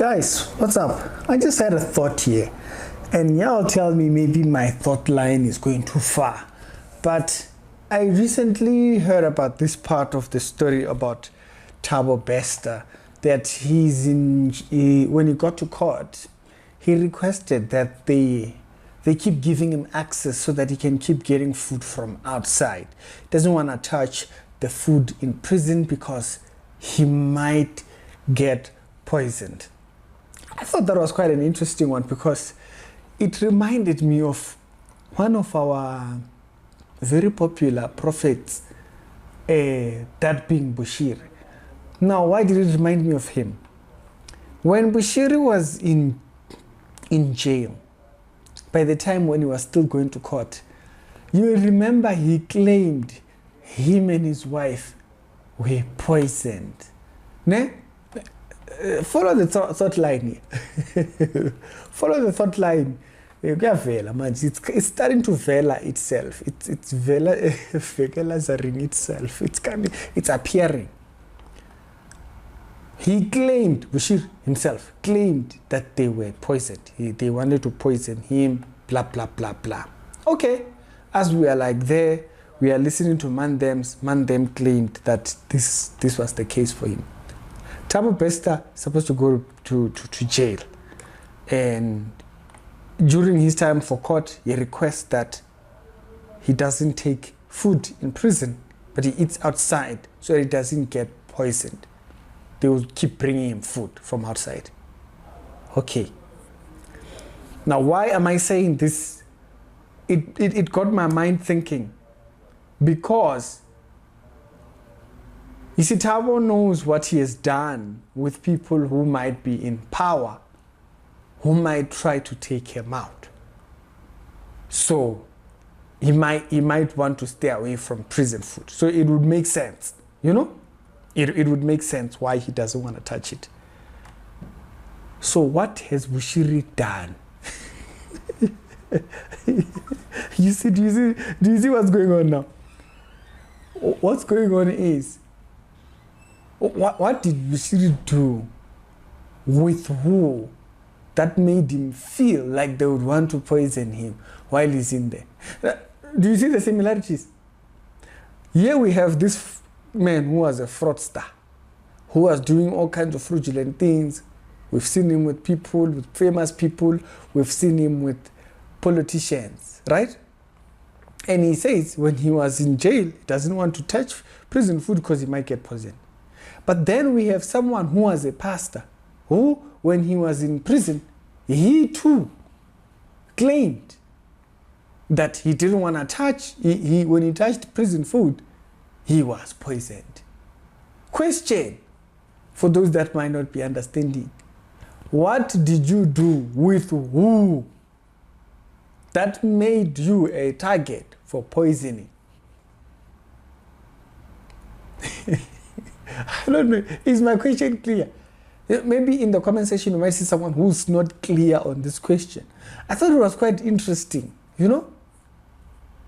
Guys, what's up? I just had a thought here, and y'all tell me maybe my thought line is going too far, but I recently heard about this part of the story about Thabo Bester, that when he got to court, he requested that they keep giving him access so that he can keep getting food from outside. He doesn't want to touch the food in prison because he might get poisoned. I thought that was quite an interesting one because it reminded me of one of our very popular prophets, that being Bushiri. Now, why did it remind me of him? When Bushiri was in jail, by the time when he was still going to court, you remember he claimed him and his wife were poisoned. Ne? Follow the thought line here. Follow the thought line. It's starting to vela itself. It's velazaring itself. It's appearing. He claimed, Bushiri himself claimed that they were poisoned. They wanted to poison him, blah, blah, blah, blah. Okay, as we are like there, we are listening to Mandem claimed that this was the case for him. Thabo Bester is supposed to go to jail, and during his time for court, he requests that he doesn't take food in prison, but he eats outside so that he doesn't get poisoned. They will keep bringing him food from outside. Okay. Now, why am I saying this? It got my mind thinking, because you see, Thabo knows what he has done with people who might be in power, who might try to take him out. So he might want to stay away from prison food. So it would make sense, you know? It would make sense why he doesn't want to touch it. So what has Bushiri done? Do you see what's going on now? What's going on is, what did Bushiri do with who that made him feel like they would want to poison him while he's in there? Do you see the similarities? Here we have this man who was a fraudster, who was doing all kinds of fraudulent things. We've seen him with people, with famous people. We've seen him with politicians, right? And he says when he was in jail, he doesn't want to touch prison food because he might get poisoned. But then we have someone who was a pastor, who, when he was in prison, he too claimed that he didn't want to touch, when he touched prison food, he was poisoned. Question for those that might not be understanding: what did you do with who that made you a target for poisoning? I don't know. Is my question clear? Maybe in the comment section you might see someone who's not clear on this question. I thought it was quite interesting, you know?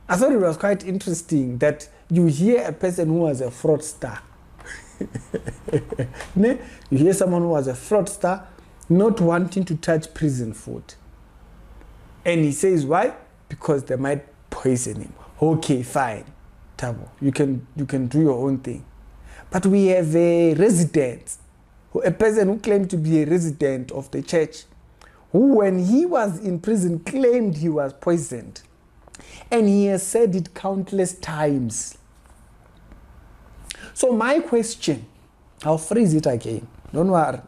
I thought it was quite interesting that you hear a person who was a fraudster. You hear someone who was a fraudster not wanting to touch prison food. And he says, why? Because they might poison him. Okay, fine, Thabo, you can do your own thing. But we have a resident, a person who claimed to be a resident of the church, who when he was in prison claimed he was poisoned. And he has said it countless times. So my question, I'll phrase it again. Don't worry.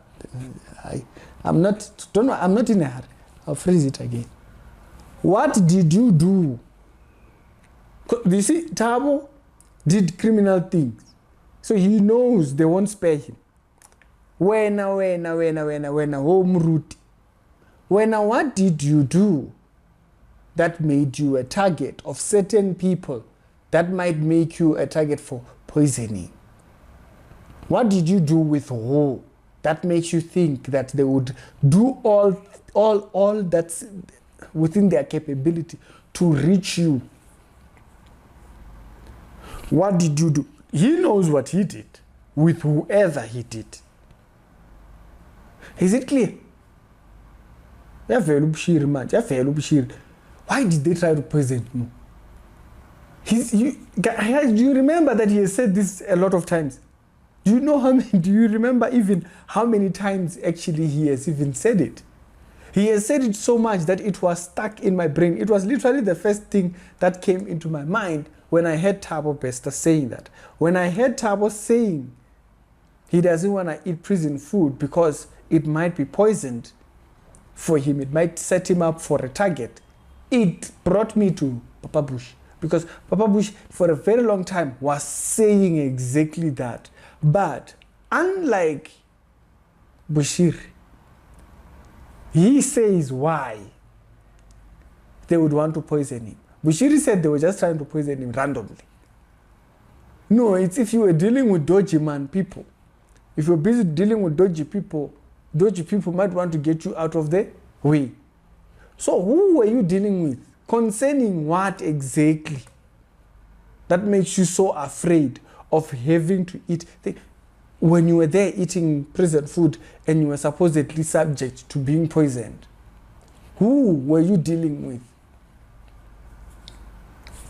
I'm not in a hurry. I'll phrase it again. What did you do? You see, Thabo did criminal things. So he knows they won't spare him. When home route. What did you do that made you a target of certain people that might make you a target for poisoning? What did you do with who that makes you think that they would do all that's within their capability to reach you? What did you do? He knows what he did with whoever he did. Is it clear? Bushiri, man. Bushiri. Why did they try to poison him? Do you remember that he has said this a lot of times? Do you remember even how many times actually he has even said it? He has said it so much that it was stuck in my brain. It was literally the first thing that came into my mind when I heard Thabo Bester saying that. When I heard Thabo saying he doesn't want to eat prison food because it might be poisoned for him, it might set him up for a target, it brought me to Papa Bush. Because Papa Bush, for a very long time, was saying exactly that. But unlike Bushiri, he says why they would want to poison him. Bushiri said they were just trying to poison him randomly. No, it's if you were dealing with dodgy man people. If you're busy dealing with dodgy people might want to get you out of the way. So who were you dealing with? Concerning what exactly? That makes you so afraid of having to eat. When you were there eating prison food and you were supposedly subject to being poisoned, who were you dealing with?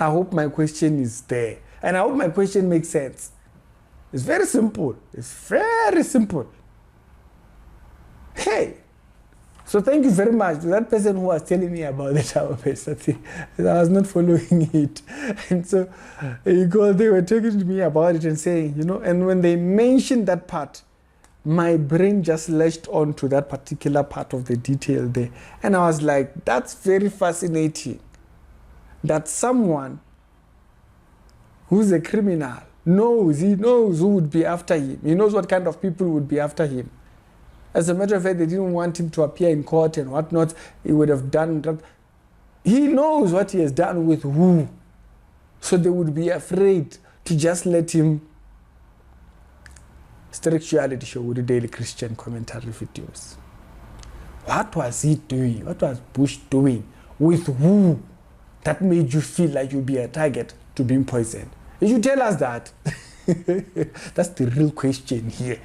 I hope my question is there. And I hope my question makes sense. It's very simple. It's very simple. Hey. So thank you very much to that person who was telling me about the Thabo Bester thing. I was not following it. And so they were talking to me about it and saying, and when they mentioned that part, my brain just latched on to that particular part of the detail there. And I was like, that's very fascinating. That someone who's a criminal he knows who would be after him. He knows what kind of people would be after him. As a matter of fact, they didn't want him to appear in court and whatnot. He would have done that. He knows what he has done with who. So they would be afraid to just let him. Spirituality show with the daily Christian commentary videos. What was he doing? What was Bush doing? With who? That made you feel like you'd be a target to being poisoned. You should tell us that. That's the real question here.